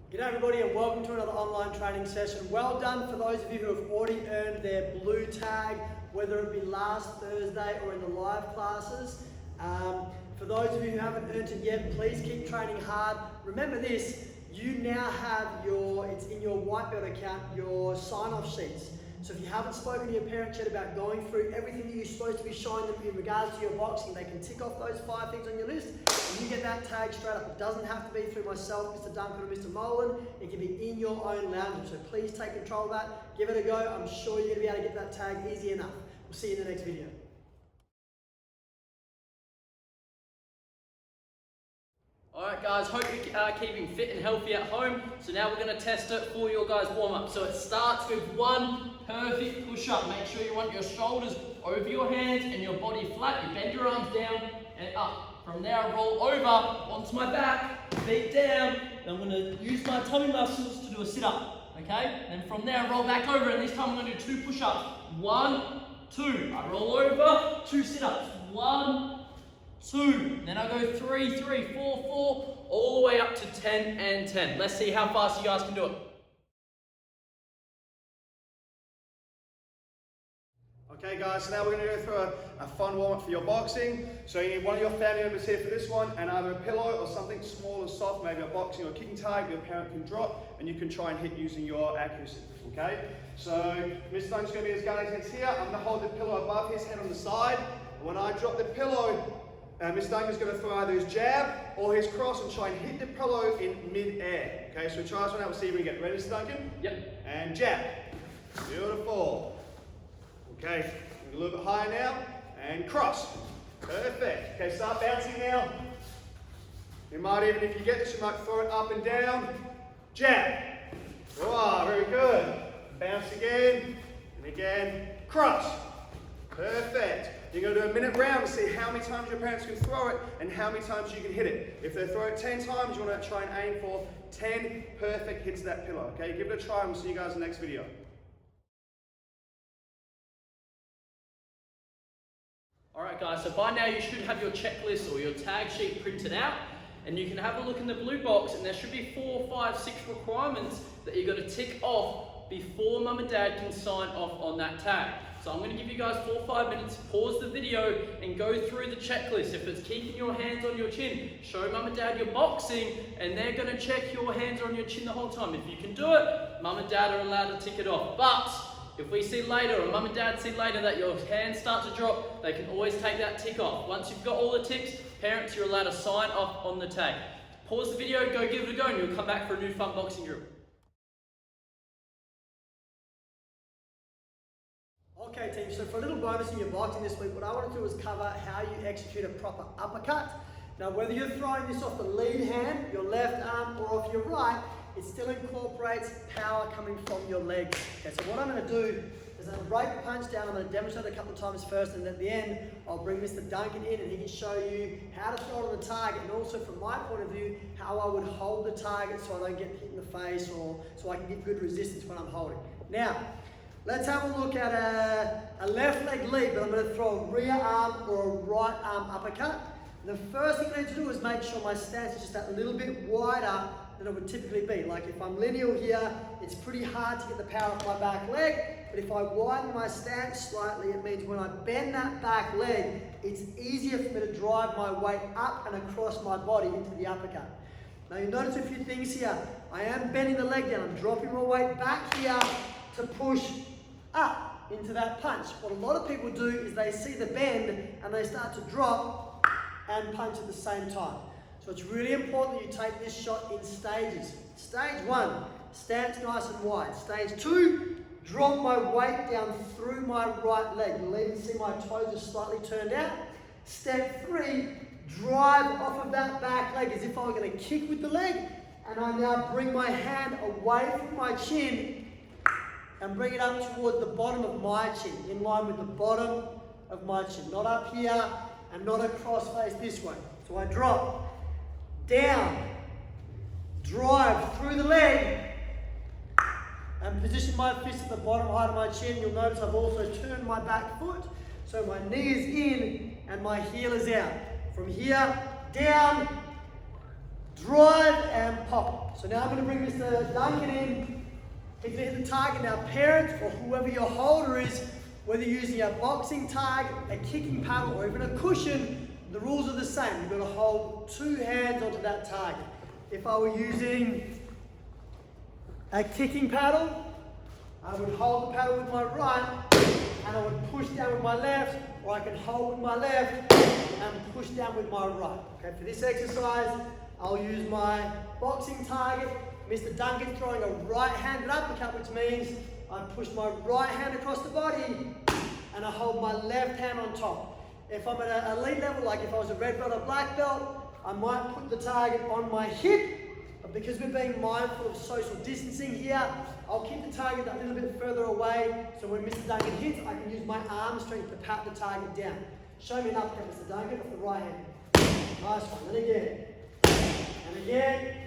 G'day everybody and welcome to another online training session. Well done for those of you who have already earned their blue tag, whether it be last Thursday or in the live classes. For those of you who haven't earned it yet, please keep training hard. Remember this, you now have it's in your white belt account, your sign-off sheets. So if you haven't spoken to your parents yet about going through everything that you're supposed to be showing them in regards to your boxing, they can tick off those 5 things on your list and you get that tag straight up. It doesn't have to be through myself, Mr. Duncan or Mr. Molan. It can be in your own lounge. So please take control of that. Give it a go. I'm sure you're going to be able to get that tag easy enough. We'll see you in the next video. Alright guys, hope you're keeping fit and healthy at home. So now we're going to test it for your guys' warm-up. So it starts with one perfect push-up. Make sure you want your shoulders over your hands and your body flat. You bend your arms down and up. From there I roll over onto my back, feet down. Then I'm going to use my tummy muscles to do a sit-up. Okay? And from there I roll back over and this time I'm going to do 2 push-ups. 1, 2. I roll over, 2 sit-ups. 1, 2, then I go 3, 4, 4, all the way up to 10 and 10. Let's see how fast you guys can do it. Okay guys, so now we're going to go through a fun warm-up for your boxing. So you need one of your family members here for this one, and either a pillow or something small and soft, maybe a boxing or kicking tag your parent can drop, and you can try and hit using your accuracy. Okay? So Mr. Duncan's going to be his gun against here. I'm going to hold the pillow above his head on the side. When I drop the pillow, Mr. Duncan's going to throw either his jab or his cross and try and hit the pillow in mid-air. Okay, so try this one out. We'll see if we can get ready, Mr. Duncan. Yep. And jab. Beautiful. Okay, a little bit higher now. And cross. Perfect. Okay, start bouncing now. You might even, if you get this, you might throw it up and down. Jab. Wow, very good. Bounce again. And again. Cross. Perfect. You're going to do a minute round to see how many times your parents can throw it and how many times you can hit it. If they throw it 10 times, you want to try and aim for 10 perfect hits of that pillow. Okay, give it a try and we'll see you guys in the next video. Alright guys, so by now you should have your checklist or your tag sheet printed out, and you can have a look in the blue box and there should be 4, 5, 6 requirements that you've got to tick off before mum and dad can sign off on that tag. So I'm going to give you guys 4 or 5 minutes, pause the video and go through the checklist. If it's keeping your hands on your chin, show mum and dad your boxing and they're going to check your hands on your chin the whole time. If you can do it, mum and dad are allowed to tick it off. But if we see later, or mum and dad see later that your hands start to drop, they can always take that tick off. Once you've got all the ticks, parents, you're allowed to sign off on the tag. Pause the video, go give it a go and you'll come back for a new fun boxing group. Okay team, so for a little bonus in your boxing this week, what I want to do is cover how you execute a proper uppercut. Now whether you're throwing this off the lead hand, your left arm, or off your right, it still incorporates power coming from your legs. Okay, so what I'm going to do is I'm going to break the punch down. I'm going to demonstrate it a couple of times first, and at the end I'll bring Mr. Duncan in and he can show you how to throw it on the target, and also from my point of view how I would hold the target so I don't get hit in the face, or so I can get good resistance when I'm holding. Now let's have a look at a left leg lead, but I'm going to throw a rear arm or a right arm uppercut. The first thing I need to do is make sure my stance is just that little bit wider than it would typically be. Like if I'm lineal here, it's pretty hard to get the power off my back leg, but if I widen my stance slightly, it means when I bend that back leg, it's easier for me to drive my weight up and across my body into the uppercut. Now you notice a few things here. I am bending the leg down, I'm dropping my weight back here to push up into that punch. What a lot of people do is they see the bend and they start to drop and punch at the same time. So it's really important that you take this shot in stages. Stage 1, stance nice and wide. Stage 2, drop my weight down through my right leg. You'll even see my toes are slightly turned out. Step 3, drive off of that back leg as if I were going to kick with the leg, and I now bring my hand away from my chin and bring it up toward the bottom of my chin, in line with the bottom of my chin. Not up here and not across face this way. So I drop, down, drive through the leg, and position my fist at the bottom height of my chin. You'll notice I've also turned my back foot, so my knee is in and my heel is out. From here, down, drive, and pop. So now I'm going to bring Mr. Duncan in. He's going to hit the target. Now parents or whoever your holder is, whether you're using a boxing tag, a kicking paddle, or even a cushion, the rules are the same. You've got to hold 2 hands onto that target. If I were using a kicking paddle, I would hold the paddle with my right and I would push down with my left, or I can hold with my left and push down with my right. Okay, for this exercise, I'll use my boxing target. Mr. Duncan throwing a right-handed uppercut, which means I push my right hand across the body and I hold my left hand on top. If I'm at an elite level, like if I was a red belt or black belt, I might put the target on my hip, but because we're being mindful of social distancing here, I'll keep the target a little bit further away, so when Mr. Duncan hits, I can use my arm strength to pat the target down. Show me an uppercut, Mr. Duncan, off the right hand. Nice one, and again. And again.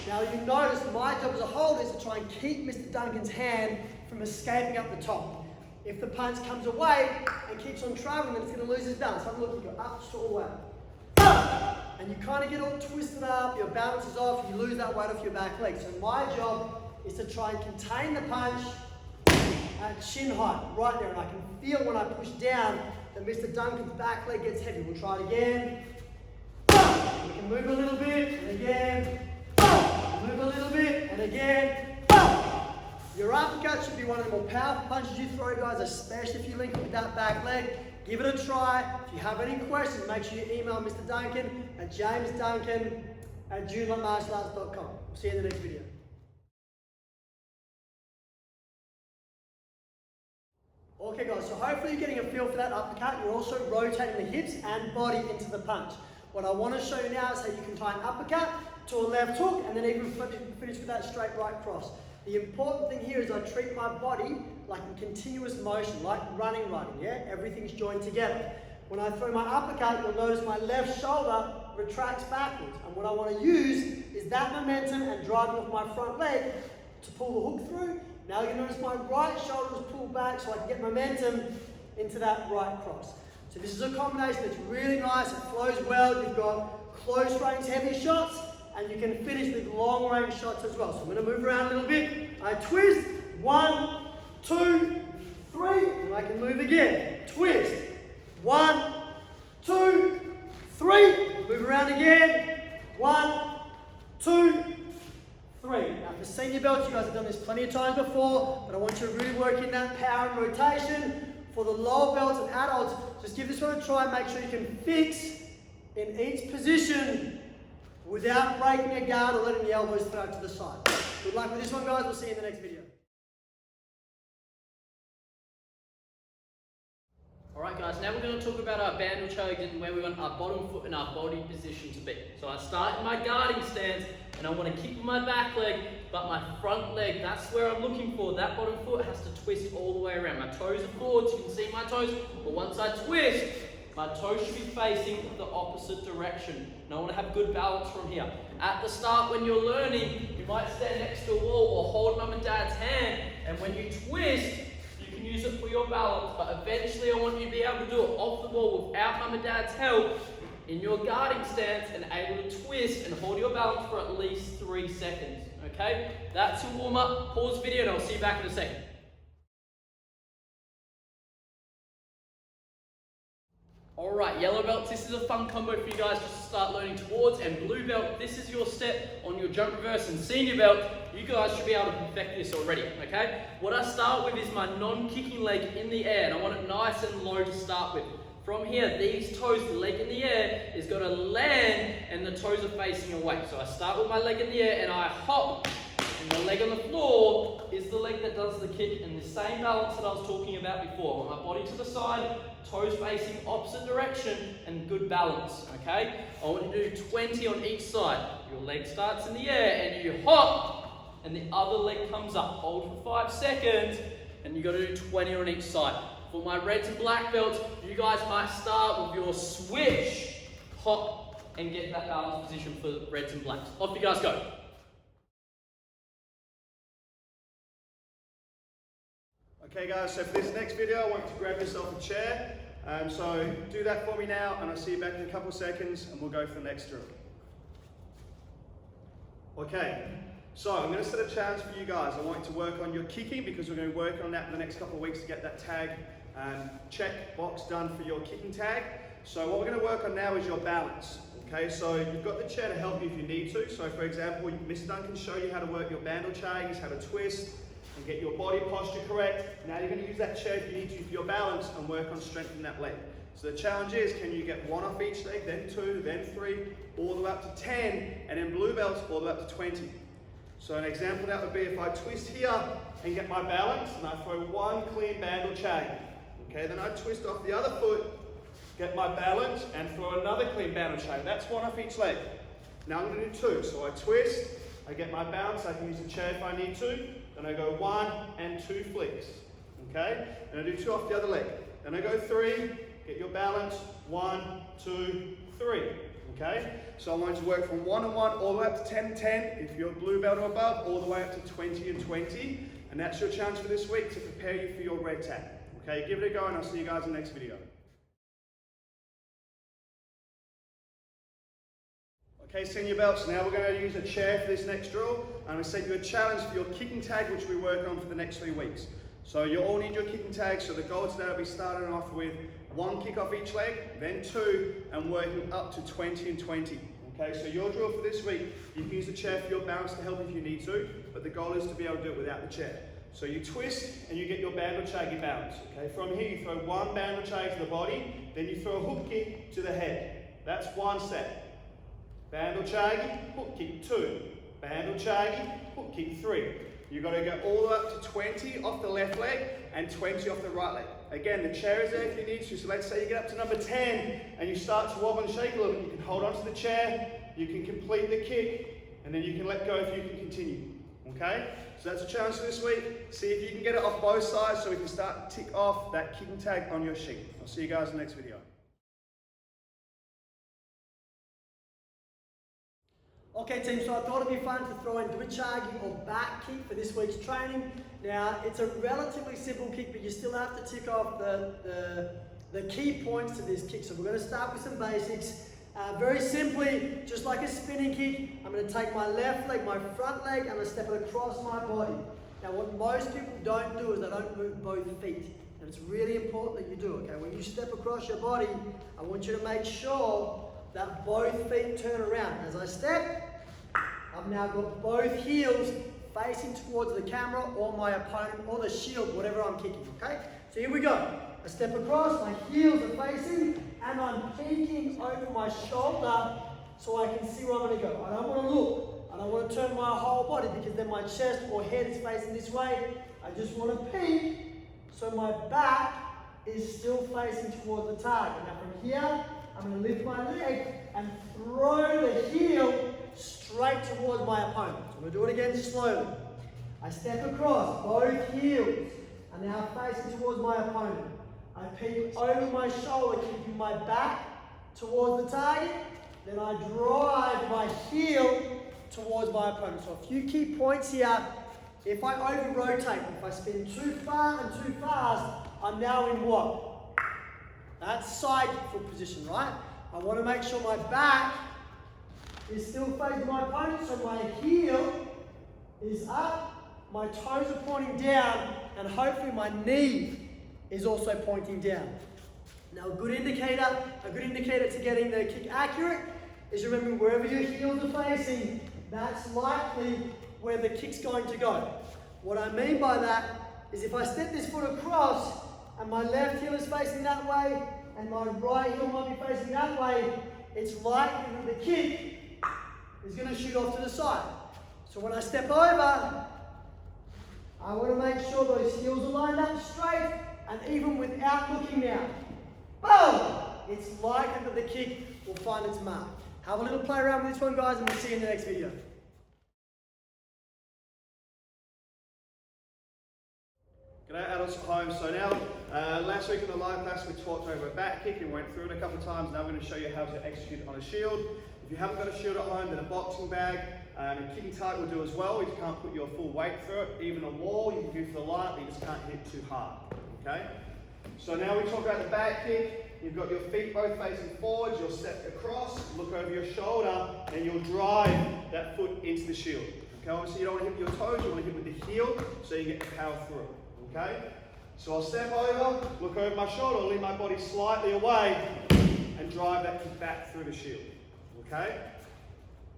Now you notice my job as a holder is to try and keep Mr. Duncan's hand from escaping up the top. If the punch comes away and keeps on traveling, then it's going to lose his balance. Have a look, you go up, short way. And you kind of get all twisted up, your balance is off, you lose that weight off your back leg. So my job is to try and contain the punch at chin height, right there. And I can feel when I push down that Mr. Duncan's back leg gets heavy. We'll try it again. We can move a little bit, and again. Move a little bit, and again. Your uppercut should be one of the more powerful punches you throw, guys, especially if you link it with that back leg. Give it a try. If you have any questions, make sure you email Mr. Duncan at jamesduncan@junemartialarts.com. See you in the next video. Okay guys, so hopefully you're getting a feel for that uppercut. You're also rotating the hips and body into the punch. What I want to show you now is how you can tie an uppercut to a left hook and then even finish with that straight right cross. The important thing here is I treat my body like in continuous motion, like running, yeah? Everything's joined together. When I throw my uppercut, you'll notice my left shoulder retracts backwards. And what I want to use is that momentum and driving off my front leg to pull the hook through. Now you'll notice my right shoulder is pulled back so I can get momentum into that right cross. So this is a combination that's really nice, it flows well. You've got close range heavy shots, and you can finish with long range shots as well. So I'm going to move around a little bit. I twist, 1, 2, 3, and I can move again. Twist, 1, 2, 3, move around again. 1, 2, 3. Now for senior belts, you guys have done this plenty of times before, but I want you to really work in that power and rotation. For the lower belts and adults, just give this one a try. Make sure you can fix in each position without breaking a guard or letting the elbows throw to the side. Good luck with this one, guys. We'll see you in the next video. Alright guys, now we're going to talk about our bandle chugs and where we want our bottom foot and our body position to be. So I start in my guarding stance and I want to kick with my back leg, but my front leg, that's where I'm looking for. That bottom foot has to twist all the way around. My toes are forward, so you can see my toes, but once I twist, my toes should be facing the opposite direction. And I want to have good balance from here. At the start when you're learning, you might stand next to a wall or hold mum and dad's hand, and when you twist, use it for your balance, but eventually I want you to be able to do it off the wall without mum and dad's help in your guarding stance and able to twist and hold your balance for at least 3 seconds, okay? That's your warm up. Pause the video and I'll see you back in a second. Alright, yellow belts, this is a fun combo for you guys just to start learning towards, and blue belt, this is your step on your jump reverse, and senior belt, you guys should be able to perfect this already, okay? What I start with is my non-kicking leg in the air, and I want it nice and low to start with. From here, these toes, the leg in the air, is going to land, and the toes are facing away. So I start with my leg in the air, and I hop, and the leg on the floor is the leg that does the kick, and the same balance that I was talking about before. I want my body to the side, toes facing opposite direction, and good balance, okay? I want you to do 20 on each side. Your leg starts in the air, and you hop, and the other leg comes up. Hold for 5 seconds, and you got to do 20 on each side. For my reds and black belts, you guys might start with your switch, hop, and get that balance position for the reds and blacks. Off you guys go. Okay guys, so for this next video, I want you to grab yourself a chair. So do that for me now, and I'll see you back in a couple of seconds, and we'll go for the next drill. Okay, so I'm going to set a challenge for you guys. I want you to work on your kicking because we're going to be working on that in the next couple of weeks to get that tag check box done for your kicking tag. So what we're going to work on now is your balance. Okay, so you've got the chair to help you if you need to. So for example, Mr. Dunn can show you how to work your bandle chains, how to twist and get your body posture correct. Now you're going to use that chair if you need to for your balance and work on strengthening that leg. So the challenge is, can you get 1 off each leg, then 2, then 3, all the way up to 10, and then blue belts all the way up to 20. So an example of that would be if I twist here and get my balance and I throw 1 clean bandle chain. Okay, then I twist off the other foot, get my balance and throw another clean bandle chain. That's 1 off each leg. Now I'm going to do 2. So I twist, I get my balance, I can use the chair if I need to. Then I go 1 and 2 flicks. Okay, and I do 2 off the other leg. Then I go 3, get your balance, 1, 2, 3. Okay, so I want you to work from 1 and 1 all the way up to 10 and 10. If you're blue belt or above, all the way up to 20 and 20. And that's your challenge for this week to prepare you for your red tag. Okay, give it a go and I'll see you guys in the next video. Okay, senior belts, now we're going to use a chair for this next drill. I'm going to set you a challenge for your kicking tag, which we work on for the next 3 weeks. So you all need your kicking tag, so the goal today will be starting off with 1 kick off each leg, then 2, and working up to 20 and 20. Okay, so your drill for this week, you can use the chair for your balance to help if you need to, but the goal is to be able to do it without the chair. So you twist and you get your bandle chaggy balance. Okay, from here you throw 1 bandle chag to the body, then you throw a hook kick to the head. That's 1 set. Bandle chaggy, hook kick 2. Bandle chaggy, hook kick 3. You've got to go all the way up to 20 off the left leg and 20 off the right leg. Again, the chair is there if you need to. So let's say you get up to number 10 and you start to wobble and shake a little bit. You can hold onto the chair, you can complete the kick, and then you can let go if you can continue. Okay? So that's a challenge for this week. See if you can get it off both sides so we can start to tick off that kicking tag on your sheet. I'll see you guys in the next video. Okay team, so I thought it'd be fun to throw in dwichagi or back kick for this week's training. Now, it's a relatively simple kick, but you still have to tick off the key points to this kick. So we're going to start with some basics. Very simply, just like a spinning kick, I'm going to take my left leg, my front leg, and I'm going to step it across my body. Now, what most people don't do is they don't move both feet. And it's really important that you do, okay? When you step across your body, I want you to make sure that both feet turn around. As I step, I've now got both heels facing towards the camera or my opponent or the shield, whatever I'm kicking, okay? So here we go. I step across, my heels are facing, and I'm peeking over my shoulder so I can see where I'm going to go. I don't want to look. I don't want to turn my whole body because then my chest or head is facing this way. I just want to peek so my back is still facing towards the target. Now from here, I'm going to lift my leg and throw the heel straight towards my opponent. So I'm going to do it again slowly. I step across, both heels are now facing towards my opponent. I peek over my shoulder, keeping my back towards the target. Then I drive my heel towards my opponent. So a few key points here. If I over-rotate, if I spin too far and too fast, I'm now in what? That's side foot position, right? I want to make sure my back is still facing my opponent, so my heel is up, my toes are pointing down, and hopefully my knee is also pointing down. Now a good indicator to getting the kick accurate is remembering wherever your heels are facing, that's likely where the kick's going to go. What I mean by that is if I step this foot across and my left heel is facing that way and my right heel might be facing that way, it's likely that the kick is going to shoot off to the side. So when I step over, I want to make sure those heels are lined up straight, and even without looking down, boom! It's likely that the kick will find its mark. Have a little play around with this one, guys, and we'll see you in the next video. G'day adults at home. So now, last week in the live class we talked over a back kick and went through it a couple of times. Now I'm going to show you how to execute it on a shield. If you haven't got a shield at home, then a boxing bag and a kicking target will do as well. You can't put your full weight through it. Even a wall, you can do for the light, but you just can't hit too hard. Okay? So now we talk about the back kick. You've got your feet both facing forwards. You'll step across, look over your shoulder, and you'll drive that foot into the shield. Okay, obviously you don't want to hit with your toes, you want to hit with the heel so you get the power through. Okay? So I'll step over, look over my shoulder, lean my body slightly away, and drive that kick back through the shield. Okay?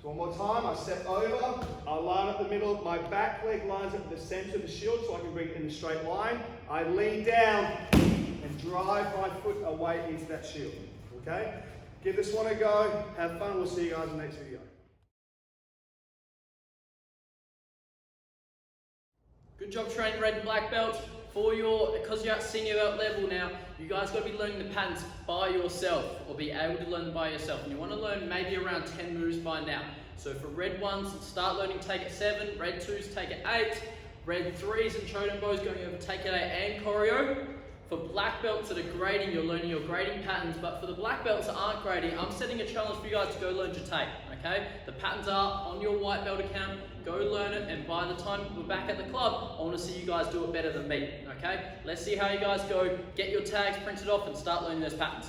So one more time, I step over, I line up the middle, my back leg lines up the center of the shield so I can bring it in a straight line. I lean down and drive my foot away into that shield. Okay? Give this one a go, have fun, we'll see you guys in the next video. Good job training red and black belts. Because you're at senior belt level now, you guys got to be learning the patterns by yourself, or be able to learn them by yourself. And you want to learn maybe around 10 moves by now. So for red ones, start learning take at 7, red 2s take at 8, red 3s and Choden bows going over take at 8 and choreo. For black belts that are grading, you're learning your grading patterns, but for the black belts that aren't grading, I'm setting a challenge for you guys to go learn your tape, okay? The patterns are on your white belt account, go learn it, and by the time we're back at the club, I want to see you guys do it better than me, okay? Let's see how you guys go, get your tags printed off and start learning those patterns.